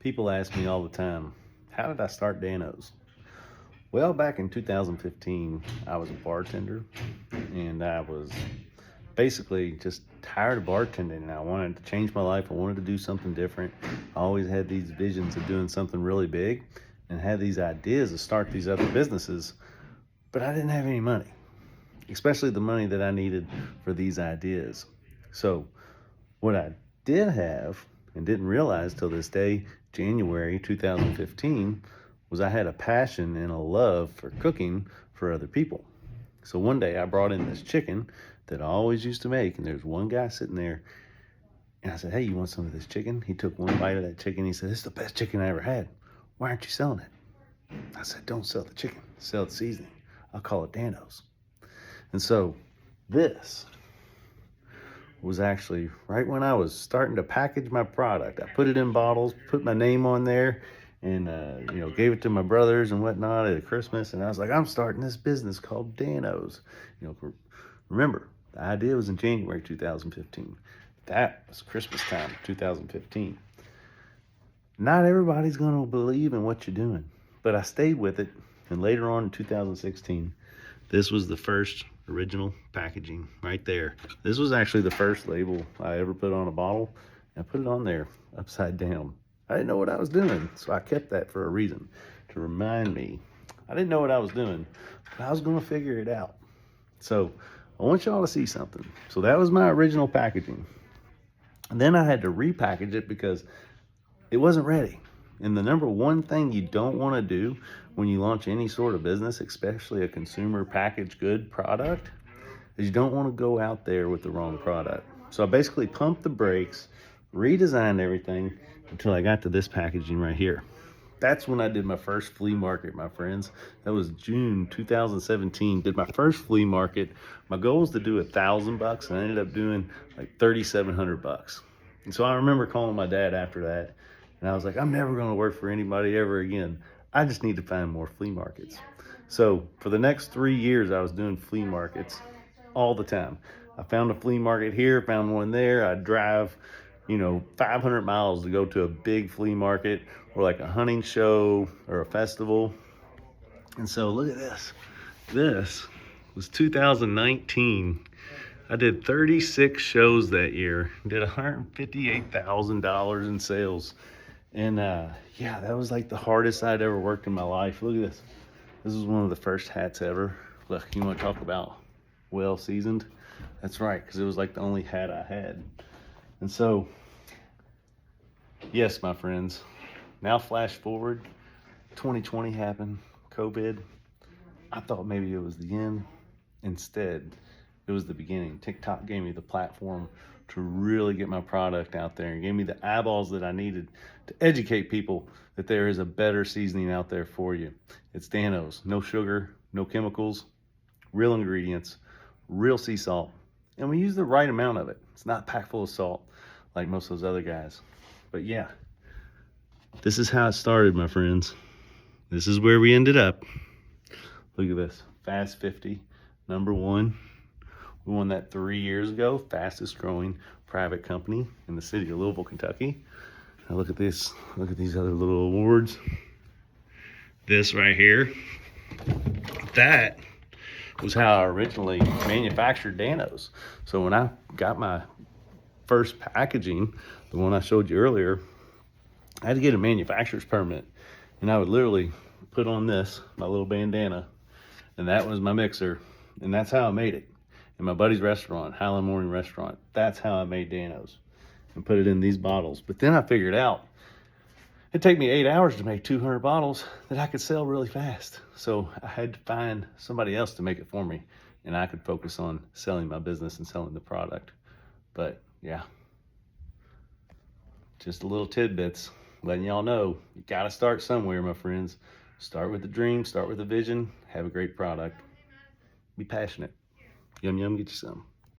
People ask me all the time, how did I start Dan-O's? Well, back in 2015, I was a bartender and I was basically just tired of bartending and I wanted to change my life. I wanted to do something different. I always had these visions of doing something really big and had these ideas to start these other businesses, but I didn't have any money, especially the money that I needed for these ideas. So, what I did have and didn't realize till this day, January 2015, was I had a passion and a love for cooking for other people. So one day I brought in this chicken that I always used to make, and there's one guy sitting there, and I said, "Hey, you want some of this chicken?" He took one bite of that chicken. He said, "This is the best chicken I ever had. Why aren't you selling it?" I said, "Don't sell the chicken, sell the seasoning. I'll call it Dan-O's." And so this was actually right when I was starting to package my product. I put it in bottles, put my name on there, and gave it to my brothers and whatnot at Christmas. And I was like, I'm starting this business called Dan-O's. Remember, the idea was in January 2015. That was Christmas time, 2015. Not everybody's going to believe in what you're doing, but I stayed with it. And later on in 2016, this was the first original packaging right there. This was actually the first label I ever put on a bottle. I put it on there upside down. I didn't know what I was doing, so I kept that for a reason, to remind me. I didn't know what I was doing, but I was going to figure it out. So I want y'all to see something. So that was my original packaging. And then I had to repackage it because it wasn't ready. And the number one thing you don't want to do when you launch any sort of business, especially a consumer packaged good product, is you don't want to go out there with the wrong product. So I basically pumped the brakes, redesigned everything until I got to this packaging right here. That's when I did my first flea market, my friends. That was June 2017. Did my first flea market. My goal was to do $1,000, and I ended up doing like $3,700. And so I remember calling my dad after that, and I was like, I'm never going to work for anybody ever again. I just need to find more flea markets. So for the next 3 years, I was doing flea markets all the time. I found a flea market here, found one there. I'd drive 500 miles to go to a big flea market or like a hunting show or a festival. And so look at this. This was 2019. I did 36 shows that year, did $158,000 in sales. And that was like the hardest I'd ever worked in my life. Look at this. This is one of the first hats ever. Look, you want to talk about well seasoned? That's right, because it was like the only hat I had. And so, yes, my friends, now flash forward, 2020 happened, COVID. I thought maybe it was the end. Instead, it was the beginning. TikTok gave me the platform to really get my product out there and gave me the eyeballs that I needed to educate people that there is a better seasoning out there for you. It's Dan-O's. No sugar, no chemicals, real ingredients, real sea salt. And we use the right amount of it. It's not packed full of salt like most of those other guys. But yeah, this is how it started, my friends. This is where we ended up. Look at this. Fast 50, #1. We won that 3 years ago. Fastest growing private company in the city of Louisville, Kentucky. Now look at this. Look at these other little awards. This right here. That was how I originally manufactured Dan-O's. So when I got my first packaging, the one I showed you earlier, I had to get a manufacturer's permit. And I would literally put on this, my little bandana, and that was my mixer. And that's how I made it. In my buddy's restaurant, Highland Morning Restaurant. That's how I made Dan-O's and put it in these bottles. But then I figured out it'd take me 8 hours to make 200 bottles that I could sell really fast. So I had to find somebody else to make it for me, and I could focus on selling my business and selling the product. But yeah, just a little tidbits letting y'all know you got to start somewhere, my friends. Start with the dream, start with the vision, have a great product. Be passionate. Yum, yum, get you some.